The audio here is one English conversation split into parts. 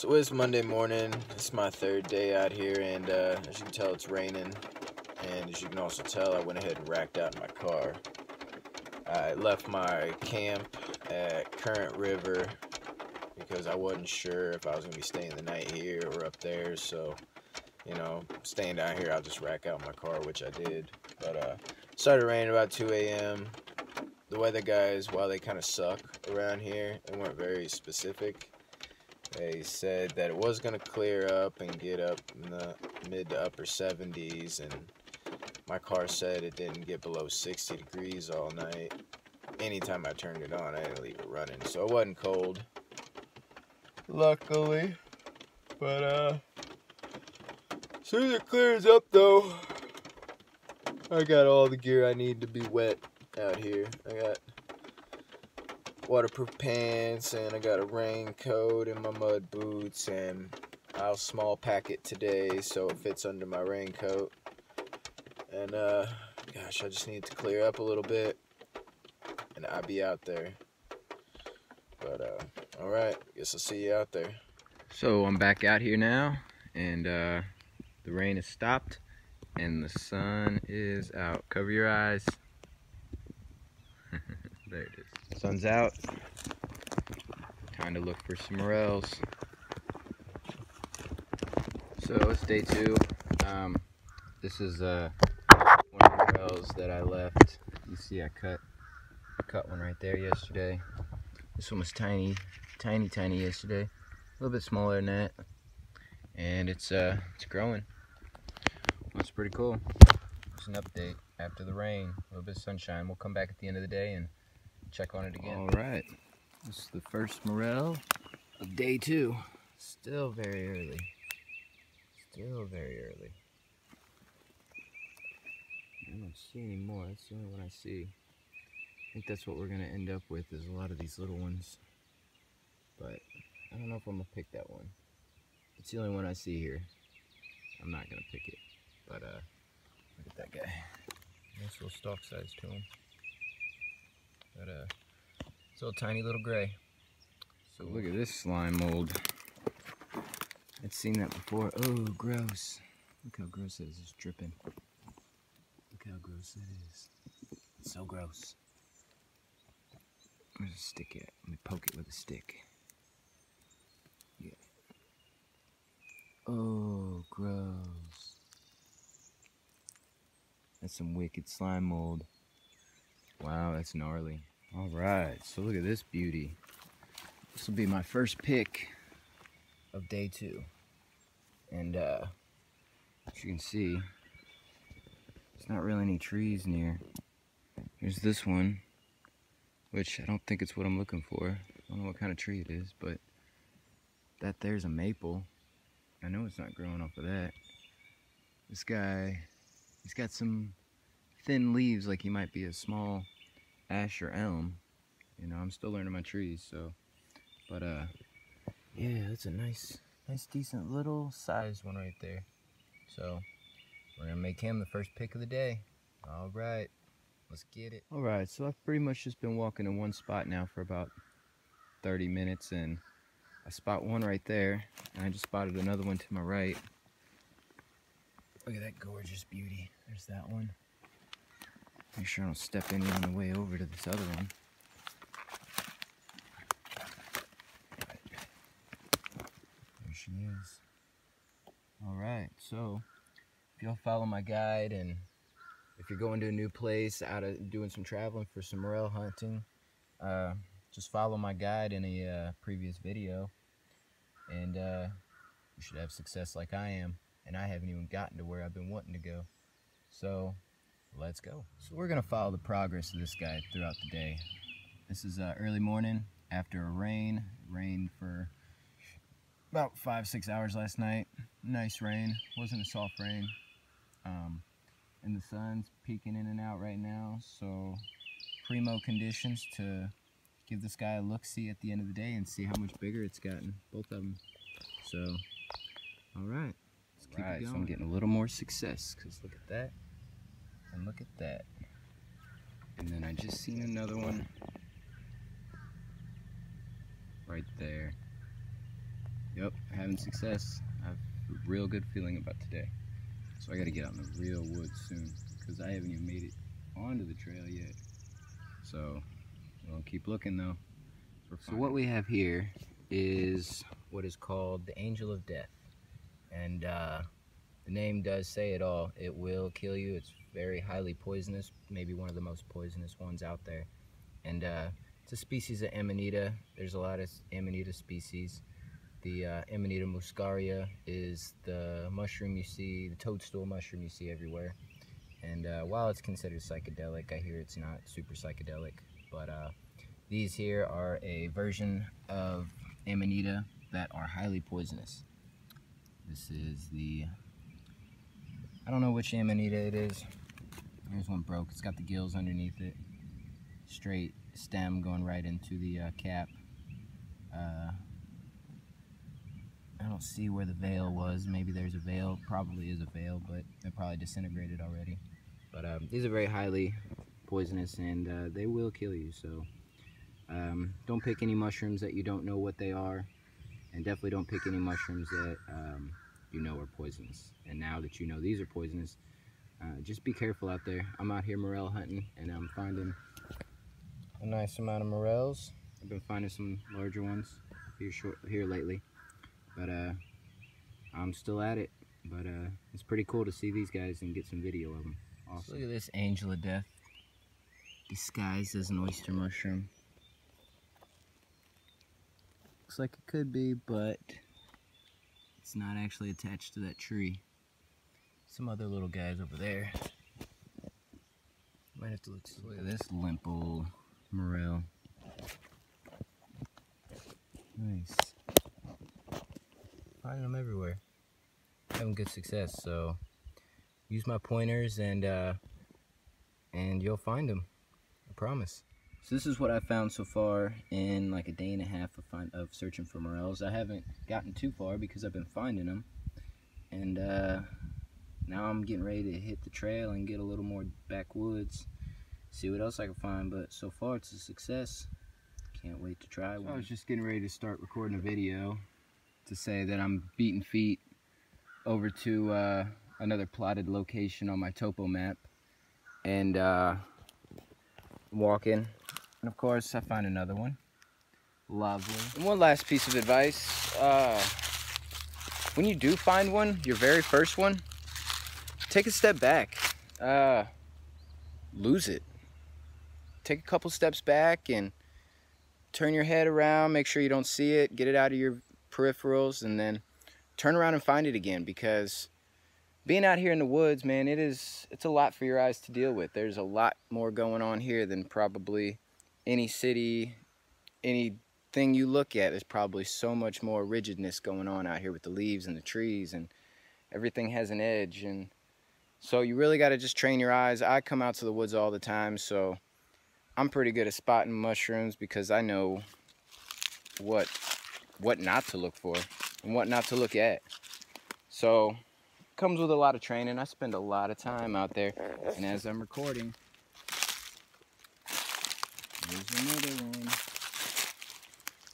So it's Monday morning. It's my third day out here, and as you can tell, it's raining. And as you can also tell, I went ahead and racked out my car. I left my camp at Current River because I wasn't sure if I was going to be staying the night here or up there. So, you know, staying down here, I'll just rack out my car, which I did. But started raining about 2 a.m. The weather guys, while they kind of suck around here, they weren't very specific. They said that it was going to clear up and get up in the mid to upper 70s, and my car said it didn't get below 60 degrees all night. Anytime I turned it on, I didn't leave it running, so it wasn't cold, luckily. But as soon as it clears up though, I got all the gear I need to be wet out here. I got waterproof pants, and I got a raincoat and my mud boots, and I'll small pack it today so it fits under my raincoat. And gosh, I just need to clear up a little bit and I'll be out there. But alright, guess I'll see you out there. So I'm back out here now, and the rain has stopped and the sun is out. Cover your eyes. There it is. Sun's out. Time to look for some morels. So it's day 2. This is one of the morels that I left. You see I cut one right there yesterday. This one was tiny yesterday. A little bit smaller than that. And it's growing. That's pretty cool. Just an update after the rain. A little bit of sunshine. We'll come back at the end of the day and check on it again. Alright, this is the first morel of day 2. Still very early. Still very early. I don't see any more. That's the only one I see. I think that's what we're going to end up with, is a lot of these little ones. But I don't know if I'm going to pick that one. It's the only one I see here. I'm not going to pick it. But look at that guy. Nice little stalk size to him. But it's a little tiny little gray. So look at this slime mold. I'd seen that before. Oh, gross. Look how gross it is. It's dripping. Look how gross it is. It's so gross. Where's the stick at? Let me poke it with a stick. Yeah. Oh, gross. That's some wicked slime mold. Wow, that's gnarly. Alright, so look at this beauty. This will be my first pick of day 2. And as you can see, there's not really any trees near. There's this one, which I don't think it's what I'm looking for. I don't know what kind of tree it is, but that there's a maple. I know it's not growing off of that. This guy, he's got some thin leaves like he might be a small ash or elm. You know, I'm still learning my trees, so. But yeah, that's a nice decent little sized one right there. So we're gonna make him the first pick of the day. All right, let's get it. All right, so I've pretty much just been walking in one spot now for about 30 minutes, and I spot one right there, and I just spotted another one to my right. Look at that gorgeous beauty. There's that one. Make sure I don't step any on the way over to this other one. There she is. Alright, so if you'll follow my guide, and if you're going to a new place, doing some traveling for some morel hunting, just follow my guide in a previous video, and you should have success like I am. And I haven't even gotten to where I've been wanting to go. So let's go. So we're gonna follow the progress of this guy throughout the day. This is early morning after a rain. Rained for about 5-6 hours last night. Nice rain. Wasn't a soft rain. And the sun's peeking in and out right now. So primo conditions to give this guy a look-see at the end of the day and see how much bigger it's gotten. Both of them. So, all right. Keep it going. So I'm getting a little more success, because look at that, and look at that. And then I just seen another one right there. Yep, having success. I have a real good feeling about today. So I gotta get out in the real woods soon because I haven't even made it onto the trail yet. So we'll keep looking though. So what we have here is what is called the Angel of Death. And the name does say it all. It will kill you. It's very highly poisonous, maybe one of the most poisonous ones out there. And it's a species of Amanita. There's a lot of Amanita species. The Amanita muscaria is the mushroom you see, the toadstool mushroom you see everywhere. And while it's considered psychedelic, I hear it's not super psychedelic. But these here are a version of Amanita that are highly poisonous. This is the, I don't know which Amanita it is. Here's one broke. It's got the gills underneath it. Straight stem going right into the cap. I don't see where the veil was. Maybe there's a veil. Probably is a veil, but it probably disintegrated already. But these are very highly poisonous, and they will kill you. So don't pick any mushrooms that you don't know what they are, and definitely don't pick any mushrooms that you know are poisonous. And now that you know these are poisonous, just be careful out there. I'm out here morel hunting, and I'm finding a nice amount of morels. I've been finding some larger ones here lately. But I'm still at it. But it's pretty cool to see these guys and get some video of them. Awesome. So look at this Angel of Death, disguised as an oyster mushroom. Looks like it could be, but it's not actually attached to that tree. Some other little guys over there. Might have to look at this limp old morel. Nice. Finding them everywhere. Having good success, so use my pointers and you'll find them. I promise. So this is what I found so far in like a day and a half of searching for morels. I haven't gotten too far because I've been finding them, and now I'm getting ready to hit the trail and get a little more backwoods, see what else I can find. But so far it's a success. Can't wait to try one. I was just getting ready to start recording a video to say that I'm beating feet over to another plotted location on my topo map, and walking, and of course I find another one. Lovely. And one last piece of advice, when you do find one, your very first one, take a step back. Lose it. Take a couple steps back and turn your head around, make sure you don't see it, get it out of your peripherals, and then turn around and find it again. Because being out here in the woods, man, it's a lot for your eyes to deal with. There's a lot more going on here than probably any city, anything you look at. There's probably so much more rigidness going on out here with the leaves and the trees, and everything has an edge. And so you really got to just train your eyes. I come out to the woods all the time, so I'm pretty good at spotting mushrooms because I know what not to look for and what not to look at. So comes with a lot of training. I spend a lot of time out there, and as I'm recording, there's another one.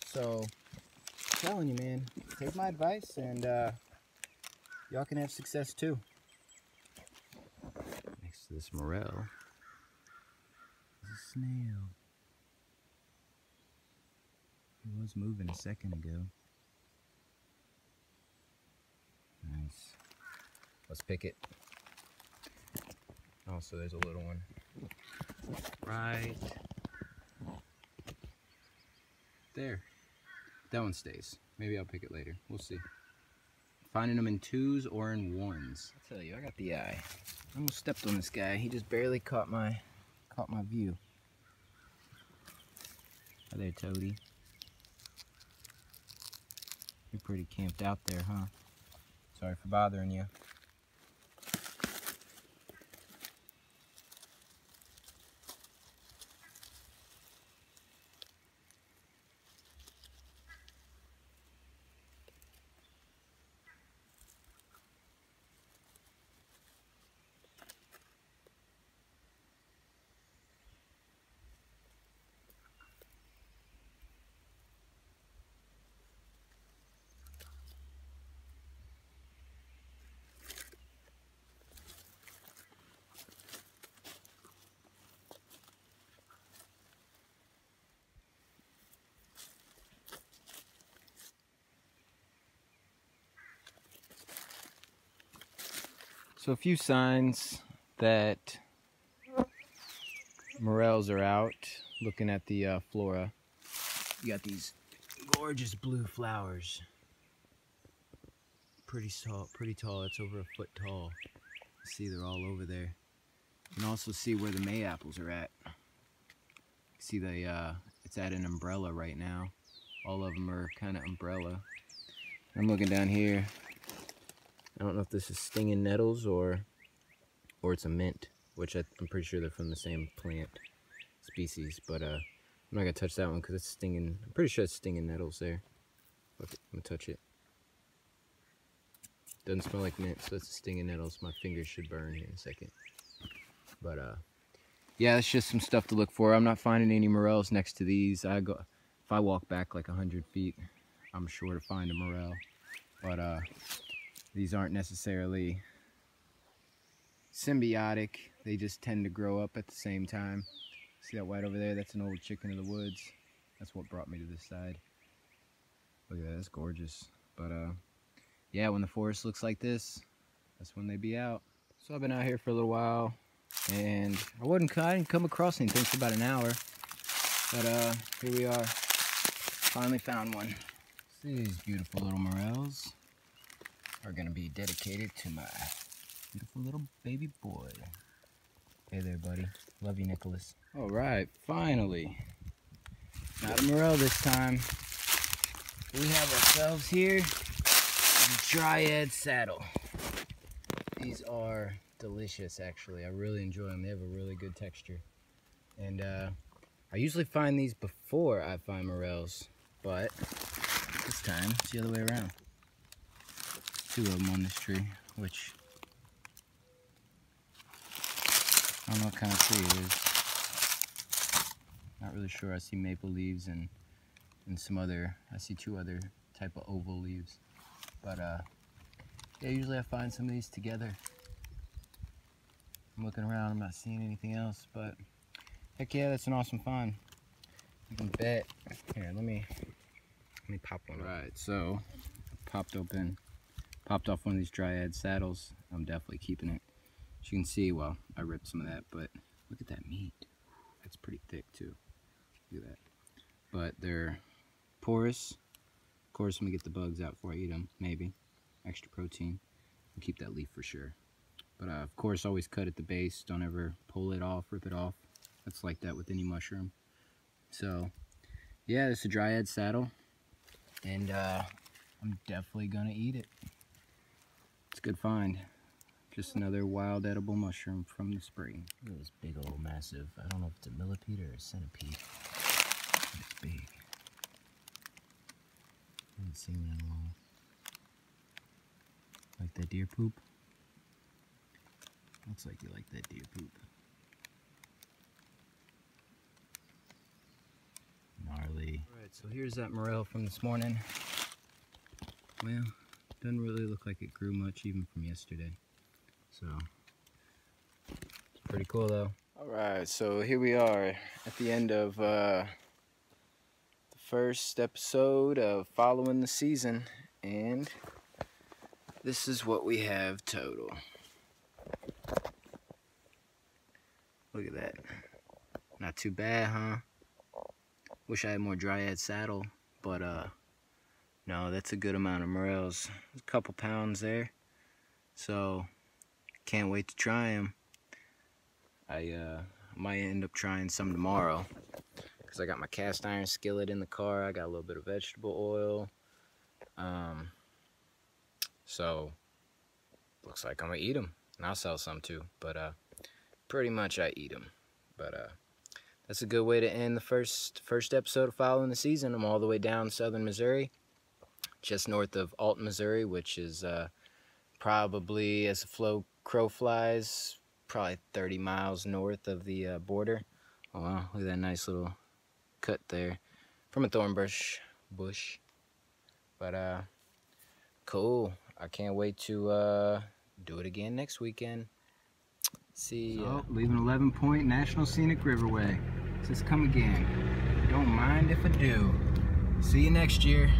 So I'm telling you, man, take my advice, and y'all can have success too. Next to this morel is a snail. He was moving a second ago. Nice. Let's pick it. Oh, so there's a little one. Right there. That one stays. Maybe I'll pick it later. We'll see. Finding them in 2s or in 1s. I tell you, I got the eye. I almost stepped on this guy. He just barely caught my view. Hi there, Toady. You're pretty camped out there, huh? Sorry for bothering you. So a few signs that morels are out. Looking at the flora, you got these gorgeous blue flowers. Pretty tall. It's over a foot tall. See, they're all over there. You can also see where the May apples are at. See, it's at an umbrella right now. All of them are kind of umbrella. I'm looking down here. I don't know if this is stinging nettles or it's a mint, which I'm pretty sure they're from the same plant species. But I'm not gonna touch that one because it's stinging. I'm pretty sure it's stinging nettles there. Look, I'm gonna touch it. Doesn't smell like mint, so it's a stinging nettles. My fingers should burn here in a second. But yeah, it's just some stuff to look for. I'm not finding any morels next to these. If I walk back like 100 feet, I'm sure to find a morel. But these aren't necessarily symbiotic. They just tend to grow up at the same time. See that white over there? That's an old chicken of the woods. That's what brought me to this side. Look at that, that's gorgeous. But yeah, when the forest looks like this, that's when they be out. So I've been out here for a little while, and I didn't come across anything for about an hour. But here we are. Finally found one. See, these beautiful little morels are gonna be dedicated to my beautiful little baby boy. Hey there, buddy. Love you, Nicholas. All right, finally. Not a morel this time. We have ourselves here a dryad saddle. These are delicious, actually. I really enjoy them. They have a really good texture. And I usually find these before I find morels, but this time it's the other way around. Two of them on this tree, which I don't know what kind of tree it is. Not really sure. I see maple leaves and some other, I see two other type of oval leaves. But yeah, usually I find some of these together. I'm looking around, I'm not seeing anything else, but heck yeah, that's an awesome find. You can bet. Here, let me pop one. Right, so popped off one of these dryad saddles. I'm definitely keeping it. As you can see, well, I ripped some of that, but look at that meat. That's pretty thick too. Look at that. But they're porous. Of course, I'm gonna get the bugs out before I eat them, maybe. Extra protein. I'll keep that leaf for sure. But of course, always cut at the base. Don't ever pull it off, rip it off. That's like that with any mushroom. So, yeah, this is a dryad saddle. And I'm definitely gonna eat it. It's a good find. Just another wild edible mushroom from the spring. Look at this big old massive, I don't know if it's a millipede or a centipede. It's big. I haven't seen that in a while. Like that deer poop? Looks like you like that deer poop. Gnarly. Alright, so here's that morel from this morning. Well, doesn't really look like it grew much even from yesterday. So, it's pretty cool though. Alright, so here we are at the end of the first episode of Following the Season, and this is what we have total. Look at that. Not too bad, huh? Wish I had more dryad saddle, but no, that's a good amount of morels. A couple pounds there. So, can't wait to try them. I might end up trying some tomorrow because I got my cast iron skillet in the car. I got a little bit of vegetable oil. So, looks like I'm gonna eat them. And I'll sell some too, but pretty much I eat them. But that's a good way to end the first episode of Following the Season. I'm all the way down southern Missouri, just north of Alton, Missouri, which is probably, as the crow flies, probably 30 miles north of the border. Oh wow, look at that nice little cut there from a thorn bush. But cool. I can't wait to do it again next weekend. See ya. So, leaving 11-point National Scenic Riverway. Says come again. Don't mind if I do. See you next year.